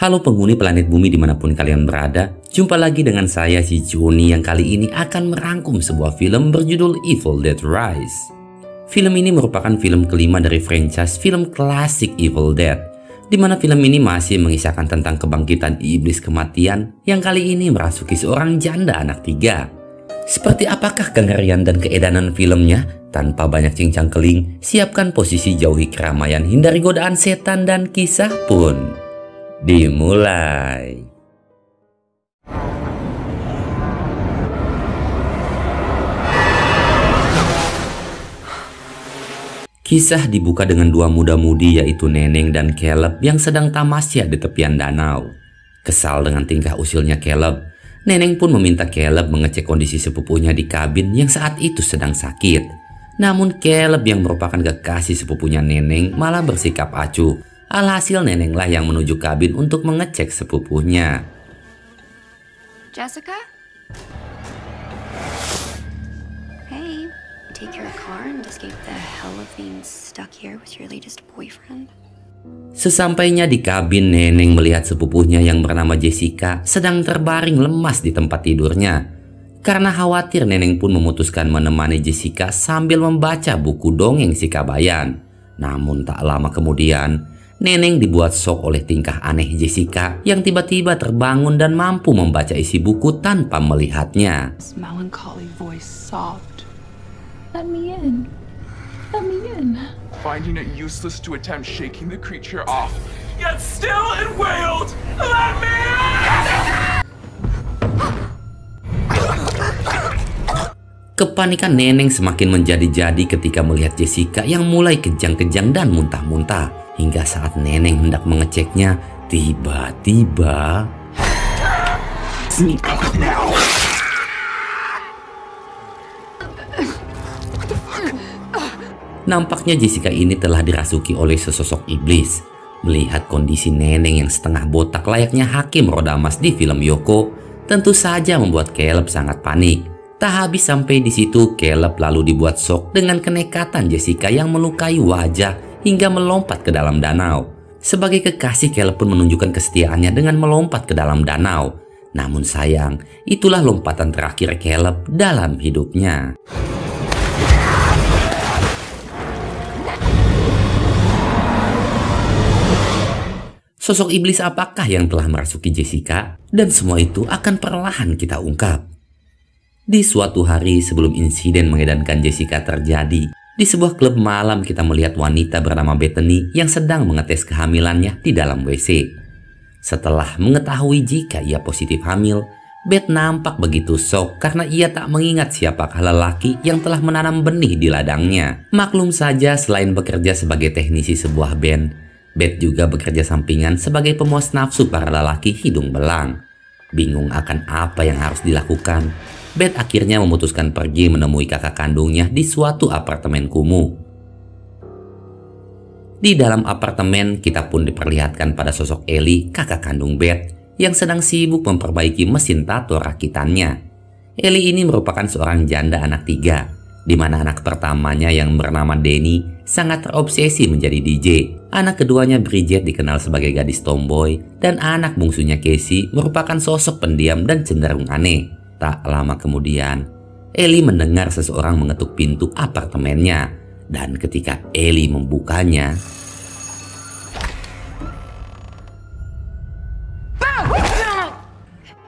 Halo penghuni planet bumi dimanapun kalian berada, jumpa lagi dengan saya si Joni yang kali ini akan merangkum sebuah film berjudul Evil Dead Rise. Film ini merupakan film kelima dari franchise film klasik Evil Dead, di mana film ini masih mengisahkan tentang kebangkitan iblis kematian yang kali ini merasuki seorang janda anak 3. Seperti apakah kengerian dan keedanan filmnya? Tanpa banyak cincang keling, siapkan posisi jauhi keramaian, hindari godaan setan dan kisah pun dimulai. Kisah dibuka dengan dua muda-mudi yaitu Neneng dan Caleb yang sedang tamasya di tepian danau. Kesal dengan tingkah usilnya Caleb, Neneng pun meminta Caleb mengecek kondisi sepupunya di kabin yang saat itu sedang sakit. Namun Caleb yang merupakan kekasih sepupunya Neneng malah bersikap acuh. Alhasil Nenenglah yang menuju kabin untuk mengecek sepupunya. Jessica? Hey, take your car and escape the hell of being stuck here with your latest boyfriend. Sesampainya di kabin, Neneng melihat sepupunya yang bernama Jessica sedang terbaring lemas di tempat tidurnya. Karena khawatir, Neneng pun memutuskan menemani Jessica sambil membaca buku dongeng si Kabayan. Namun tak lama kemudian, Neneng dibuat shock oleh tingkah aneh Jessica yang tiba-tiba terbangun dan mampu membaca isi buku tanpa melihatnya. Melancholy voice sobbed. Let me in. Let me in. Finding it useless to attempt shaking the creature off, yet still it wailed, "Let me in!" Kepanikan Neneng semakin menjadi-jadi ketika melihat Jessica yang mulai kejang-kejang dan muntah-muntah. Hingga saat Neneng hendak mengeceknya, tiba-tiba nampaknya Jessica ini telah dirasuki oleh sesosok iblis. Melihat kondisi Neneng yang setengah botak layaknya hakim roda emas di film Yoko, tentu saja membuat Caleb sangat panik. Tak habis sampai di situ, Caleb lalu dibuat shock dengan kenekatan Jessica yang melukai wajah hingga melompat ke dalam danau. Sebagai kekasih, Caleb pun menunjukkan kesetiaannya dengan melompat ke dalam danau. Namun sayang, itulah lompatan terakhir Caleb dalam hidupnya. Sosok iblis apakah yang telah merasuki Jessica? Dan semua itu akan perlahan kita ungkap. Di suatu hari sebelum insiden mengedankan Jessica terjadi, di sebuah klub malam kita melihat wanita bernama Bethany yang sedang mengetes kehamilannya di dalam WC. Setelah mengetahui jika ia positif hamil, Beth nampak begitu shock karena ia tak mengingat siapakah lelaki yang telah menanam benih di ladangnya. Maklum saja, selain bekerja sebagai teknisi sebuah band, Beth juga bekerja sampingan sebagai pemuas nafsu para lelaki hidung belang. Bingung akan apa yang harus dilakukan, Beth akhirnya memutuskan pergi menemui kakak kandungnya di suatu apartemen kumuh. Di dalam apartemen, kita pun diperlihatkan pada sosok Ellie, kakak kandung Beth, yang sedang sibuk memperbaiki mesin tato rakitannya. Ellie ini merupakan seorang janda anak 3, di mana anak pertamanya yang bernama Danny sangat terobsesi menjadi DJ. Anak keduanya Bridget dikenal sebagai gadis tomboy, dan anak bungsunya Casey merupakan sosok pendiam dan cenderung aneh. Tak lama kemudian, Ellie mendengar seseorang mengetuk pintu apartemennya. Dan ketika Ellie membukanya,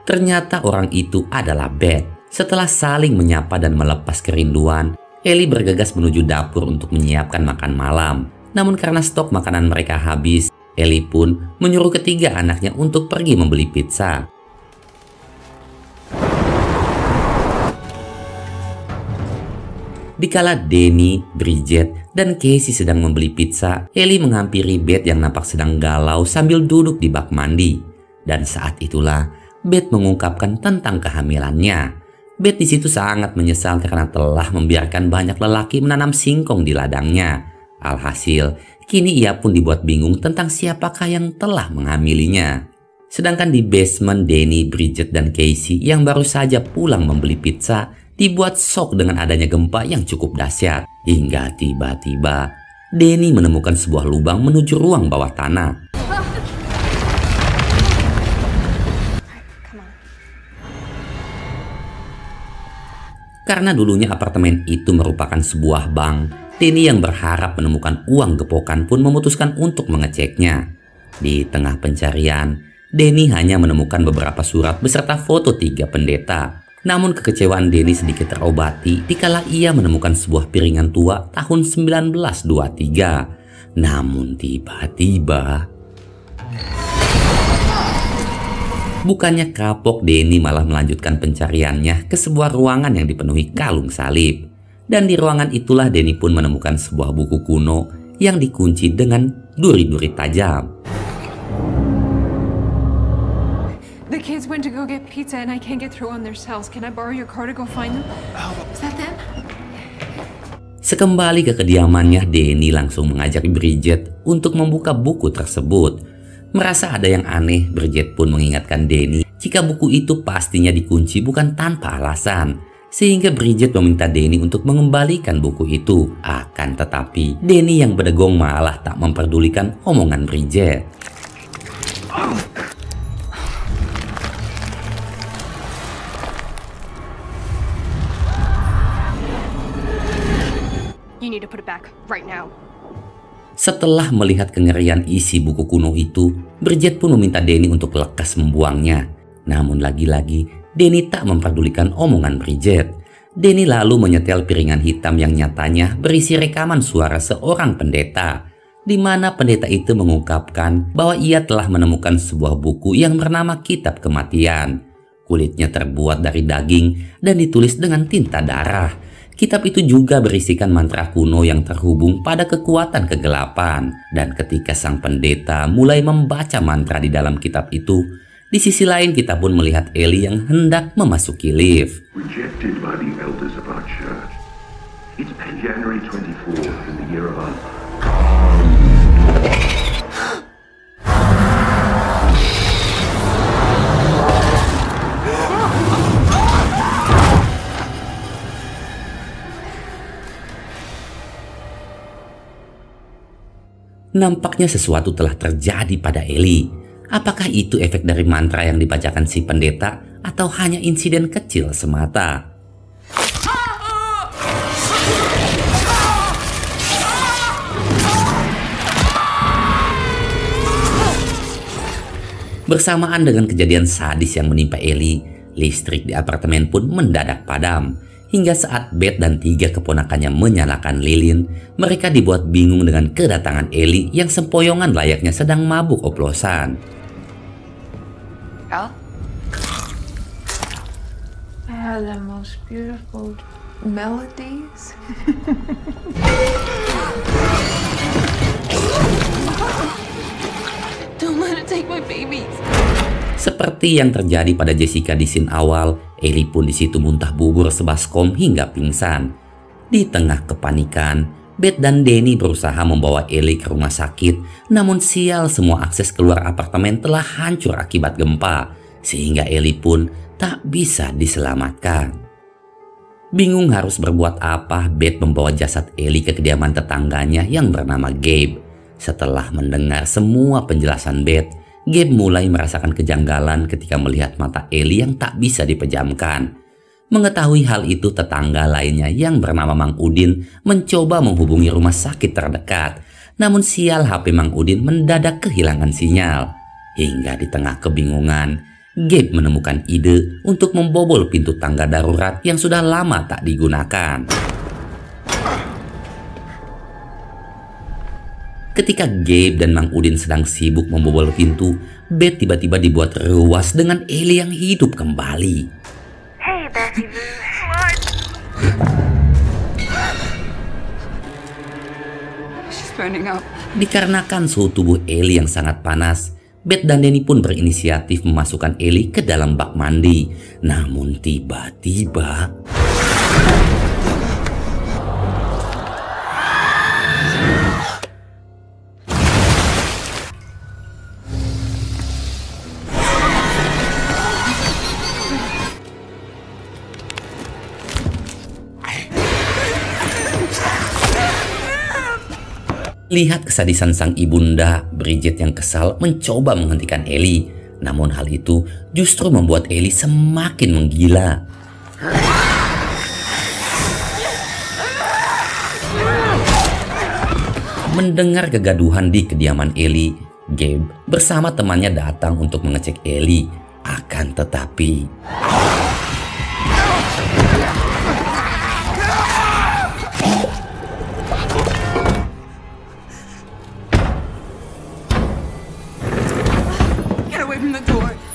ternyata orang itu adalah Beth. Setelah saling menyapa dan melepas kerinduan, Ellie bergegas menuju dapur untuk menyiapkan makan malam. Namun karena stok makanan mereka habis, Ellie pun menyuruh ketiga anaknya untuk pergi membeli pizza. Dikala Danny, Bridget, dan Casey sedang membeli pizza, Ellie menghampiri Beth yang nampak sedang galau sambil duduk di bak mandi. Dan saat itulah Beth mengungkapkan tentang kehamilannya. Beth di situ sangat menyesal karena telah membiarkan banyak lelaki menanam singkong di ladangnya. Alhasil, kini ia pun dibuat bingung tentang siapakah yang telah menghamilinya. Sedangkan di basement, Danny, Bridget, dan Casey yang baru saja pulang membeli pizza dibuat shock dengan adanya gempa yang cukup dahsyat. Hingga tiba-tiba Danny menemukan sebuah lubang menuju ruang bawah tanah. Karena dulunya apartemen itu merupakan sebuah bank, Denny yang berharap menemukan uang gepokan pun memutuskan untuk mengeceknya. Di tengah pencarian, Denny hanya menemukan beberapa surat beserta foto 3 pendeta. Namun kekecewaan Denny sedikit terobati dikala ia menemukan sebuah piringan tua tahun 1923. Namun tiba-tiba, bukannya kapok, Denny malah melanjutkan pencariannya ke sebuah ruangan yang dipenuhi kalung salib. Dan di ruangan itulah Denny pun menemukan sebuah buku kuno yang dikunci dengan duri-duri tajam. The kids went to go get pizza and I can't get through on their cells. Can I borrow your car to go find them? Is that them? Sekembali ke kediamannya, Denny langsung mengajak Bridget untuk membuka buku tersebut. Merasa ada yang aneh, Bridget pun mengingatkan Denny jika buku itu pastinya dikunci bukan tanpa alasan. Sehingga Bridget meminta Denny untuk mengembalikan buku itu. Akan tetapi, Denny yang berdegong malah tak memperdulikan omongan Bridget. You need to put it back right now. Setelah melihat kengerian isi buku kuno itu, Bridget pun meminta Denny untuk lekas membuangnya. Namun lagi-lagi, Denny tak memperdulikan omongan Bridget. Denny lalu menyetel piringan hitam yang nyatanya berisi rekaman suara seorang pendeta, di mana pendeta itu mengungkapkan bahwa ia telah menemukan sebuah buku yang bernama Kitab Kematian. Kulitnya terbuat dari daging dan ditulis dengan tinta darah. Kitab itu juga berisikan mantra kuno yang terhubung pada kekuatan kegelapan. Dan ketika sang pendeta mulai membaca mantra di dalam kitab itu, di sisi lain kita pun melihat Ellie yang hendak memasuki lift. Rejected by the elders of our church. It's January 24th in the year of our... Nampaknya sesuatu telah terjadi pada Ellie. Apakah itu efek dari mantra yang dibacakan si pendeta atau hanya insiden kecil semata? Bersamaan dengan kejadian sadis yang menimpa Ellie, listrik di apartemen pun mendadak padam. Hingga saat Beth dan 3 keponakannya menyalakan lilin, mereka dibuat bingung dengan kedatangan Ellie yang sempoyongan layaknya sedang mabuk oplosan. Al? I had the most beautiful melodies. Don't let it take my babies. Seperti yang terjadi pada Jessica di scene awal, Ellie pun di situ muntah bubur sebaskom hingga pingsan. Di tengah kepanikan, Beth dan Denny berusaha membawa Ellie ke rumah sakit, namun sial semua akses keluar apartemen telah hancur akibat gempa, sehingga Ellie pun tak bisa diselamatkan. Bingung harus berbuat apa, Beth membawa jasad Ellie ke kediaman tetangganya yang bernama Gabe. Setelah mendengar semua penjelasan Beth, Gabe mulai merasakan kejanggalan ketika melihat mata Ellie yang tak bisa dipejamkan. Mengetahui hal itu, tetangga lainnya yang bernama Mang Udin mencoba menghubungi rumah sakit terdekat. Namun sial HP Mang Udin mendadak kehilangan sinyal. Hingga di tengah kebingungan, Gabe menemukan ide untuk membobol pintu tangga darurat yang sudah lama tak digunakan. Ketika Gabe dan Mang Udin sedang sibuk membobol pintu, Beth tiba-tiba dibuat ruas dengan Ellie yang hidup kembali. Hey, Betty Boo. What? She's burning up. Dikarenakan suhu tubuh Ellie yang sangat panas, Beth dan Denny pun berinisiatif memasukkan Ellie ke dalam bak mandi. Namun tiba-tiba... Lihat kesadisan sang ibunda, Bridget yang kesal mencoba menghentikan Ellie. Namun hal itu justru membuat Ellie semakin menggila. Mendengar kegaduhan di kediaman Ellie, Gabe bersama temannya datang untuk mengecek Ellie. Akan tetapi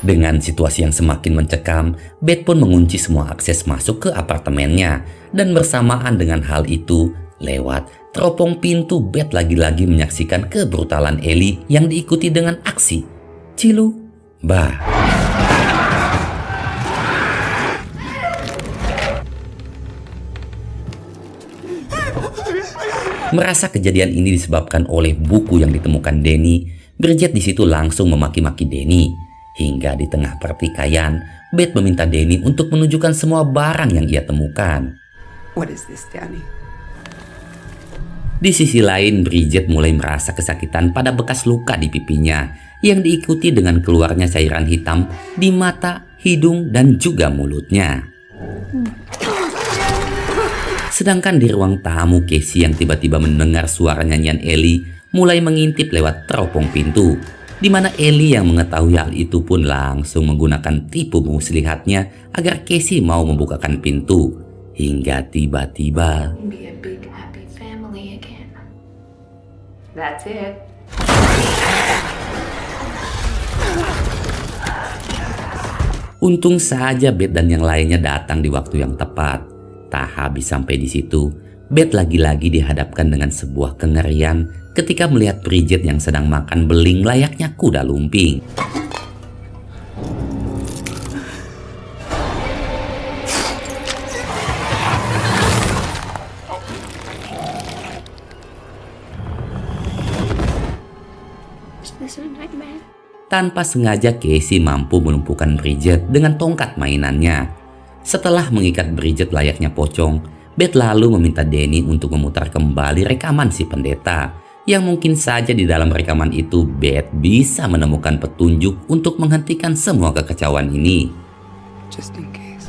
dengan situasi yang semakin mencekam, Beth pun mengunci semua akses masuk ke apartemennya. Dan bersamaan dengan hal itu, lewat teropong pintu, Beth lagi-lagi menyaksikan kebrutalan Ellie yang diikuti dengan aksi cilu bah. Merasa kejadian ini disebabkan oleh buku yang ditemukan Danny, Bridget di situ langsung memaki-maki Danny. Hingga di tengah pertikaian, Beth meminta Danny untuk menunjukkan semua barang yang ia temukan. What is this, Danny? Di sisi lain, Bridget mulai merasa kesakitan pada bekas luka di pipinya yang diikuti dengan keluarnya cairan hitam di mata, hidung, dan juga mulutnya. Sedangkan di ruang tamu, Casey yang tiba-tiba mendengar suara nyanyian Ellie mulai mengintip lewat teropong pintu, di mana Ellie yang mengetahui hal itu pun langsung menggunakan tipu muslihatnya agar Casey mau membukakan pintu. Hingga tiba-tiba Be a big happy family again. That's it. untung saja Beth dan yang lainnya datang di waktu yang tepat. Tak habis sampai di situ, Beth lagi-lagi dihadapkan dengan sebuah kengerian ketika melihat Bridget yang sedang makan beling layaknya kuda lumping. Tanpa sengaja Casey mampu melumpuhkan Bridget dengan tongkat mainannya. Setelah mengikat Bridget layaknya pocong, Beth lalu meminta Danny untuk memutar kembali rekaman si pendeta. Yang mungkin saja di dalam rekaman itu Beth bisa menemukan petunjuk untuk menghentikan semua kekacauan ini. Just in case.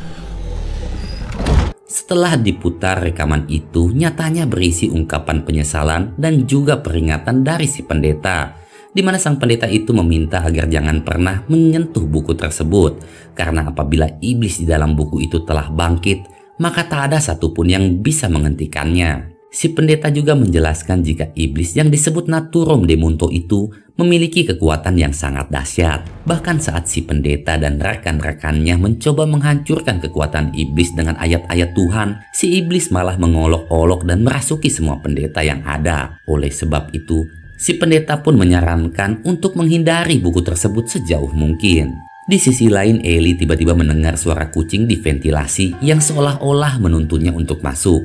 Setelah diputar rekaman itu, nyatanya berisi ungkapan penyesalan dan juga peringatan dari si pendeta, di mana sang pendeta itu meminta agar jangan pernah menyentuh buku tersebut, karena apabila iblis di dalam buku itu telah bangkit, maka tak ada satupun yang bisa menghentikannya. Si pendeta juga menjelaskan jika iblis yang disebut Naturom Demonto itu memiliki kekuatan yang sangat dahsyat. Bahkan saat si pendeta dan rekan-rekannya mencoba menghancurkan kekuatan iblis dengan ayat-ayat Tuhan, si iblis malah mengolok-olok dan merasuki semua pendeta yang ada. Oleh sebab itu, si pendeta pun menyarankan untuk menghindari buku tersebut sejauh mungkin. Di sisi lain, Ellie tiba-tiba mendengar suara kucing di ventilasi yang seolah-olah menuntunnya untuk masuk.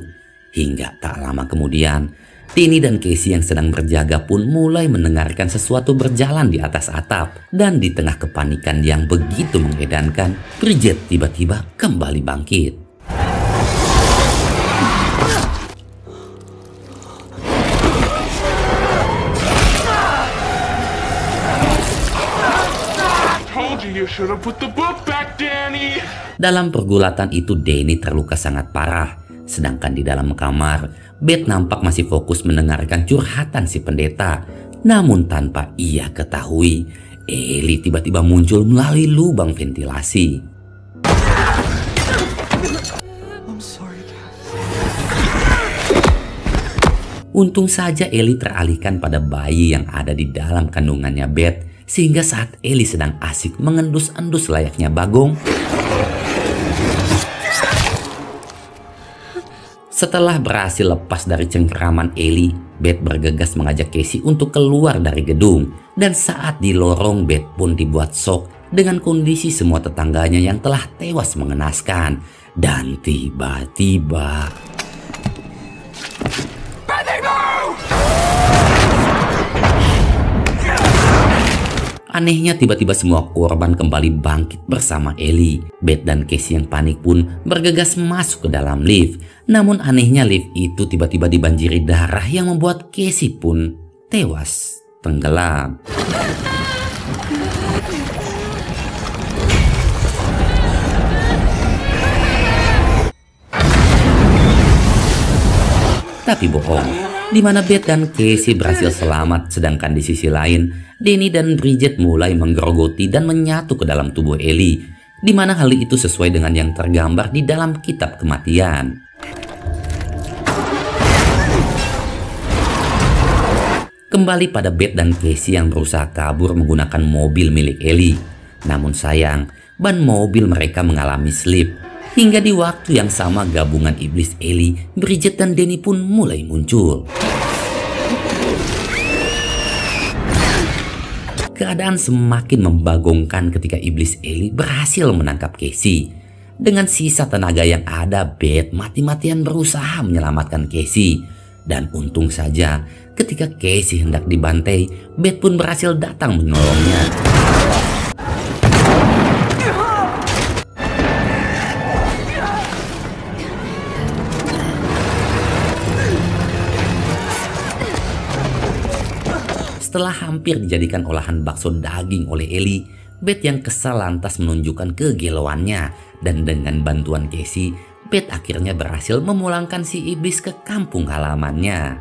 Hingga tak lama kemudian, Tini dan Casey yang sedang berjaga pun mulai mendengarkan sesuatu berjalan di atas atap. Dan di tengah kepanikan yang begitu mengedankan, Bridget tiba-tiba kembali bangkit. Dalam pergulatan itu Danny terluka sangat parah. Sedangkan di dalam kamar, Beth nampak masih fokus mendengarkan curhatan si pendeta. Namun tanpa ia ketahui, Ellie tiba-tiba muncul melalui lubang ventilasi. Untung saja Ellie teralihkan pada bayi yang ada di dalam kandungannya Beth, sehingga saat Ellie sedang asik mengendus-endus layaknya bagong, setelah berhasil lepas dari cengkeraman Ellie, Beth bergegas mengajak Casey untuk keluar dari gedung. Dan saat di lorong, Beth pun dibuat shock dengan kondisi semua tetangganya yang telah tewas mengenaskan. Dan tiba-tiba anehnya tiba-tiba semua korban kembali bangkit bersama Ellie. Beth dan Casey yang panik pun bergegas masuk ke dalam lift. Namun anehnya lift itu tiba-tiba dibanjiri darah yang membuat Casey pun tewas tenggelam. Tapi bohong. di mana Beth dan Casey berhasil selamat, sedangkan di sisi lain, Danny dan Bridget mulai menggerogoti dan menyatu ke dalam tubuh Ellie, di mana hal itu sesuai dengan yang tergambar di dalam kitab kematian. Kembali pada Beth dan Casey yang berusaha kabur menggunakan mobil milik Ellie. Namun sayang, ban mobil mereka mengalami slip. Hingga di waktu yang sama gabungan iblis Ellie, Bridget dan Danny pun mulai muncul. Keadaan semakin membagongkan ketika iblis Ellie berhasil menangkap Casey. Dengan sisa tenaga yang ada, Beth mati-matian berusaha menyelamatkan Casey. Dan untung saja ketika Casey hendak dibantai, Beth pun berhasil datang menolongnya. Setelah hampir dijadikan olahan bakso daging oleh Ellie, Beth yang kesal lantas menunjukkan kegeloannya. Dan dengan bantuan Casey, Beth akhirnya berhasil memulangkan si iblis ke kampung halamannya.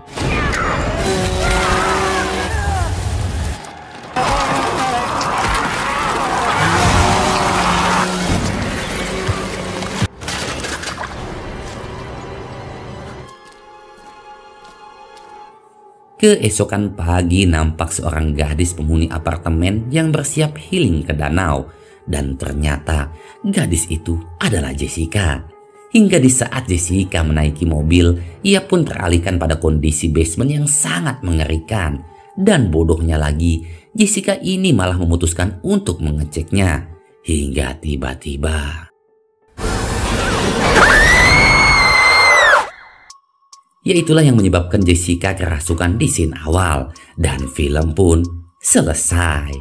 Keesokan pagi nampak seorang gadis penghuni apartemen yang bersiap healing ke danau. Dan ternyata gadis itu adalah Jessica. Hingga di saat Jessica menaiki mobil, ia pun teralihkan pada kondisi basement yang sangat mengerikan. Dan bodohnya lagi, Jessica ini malah memutuskan untuk mengeceknya. Hingga tiba-tiba... Yaitulah yang menyebabkan Jessica kerasukan di scene awal. Dan film pun selesai.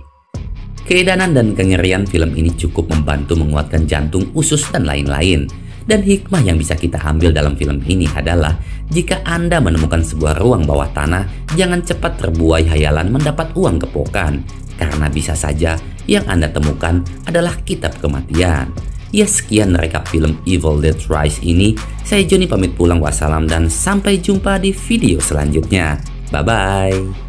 Keedanan dan kengerian film ini cukup membantu menguatkan jantung, usus, dan lain-lain. Dan hikmah yang bisa kita ambil dalam film ini adalah, jika Anda menemukan sebuah ruang bawah tanah, jangan cepat terbuai hayalan mendapat uang kepokan. Karena bisa saja yang Anda temukan adalah kitab kematian. Ya, sekian rekap film Evil Dead Rise ini. Saya Joni pamit pulang, wassalam, dan sampai jumpa di video selanjutnya. Bye-bye.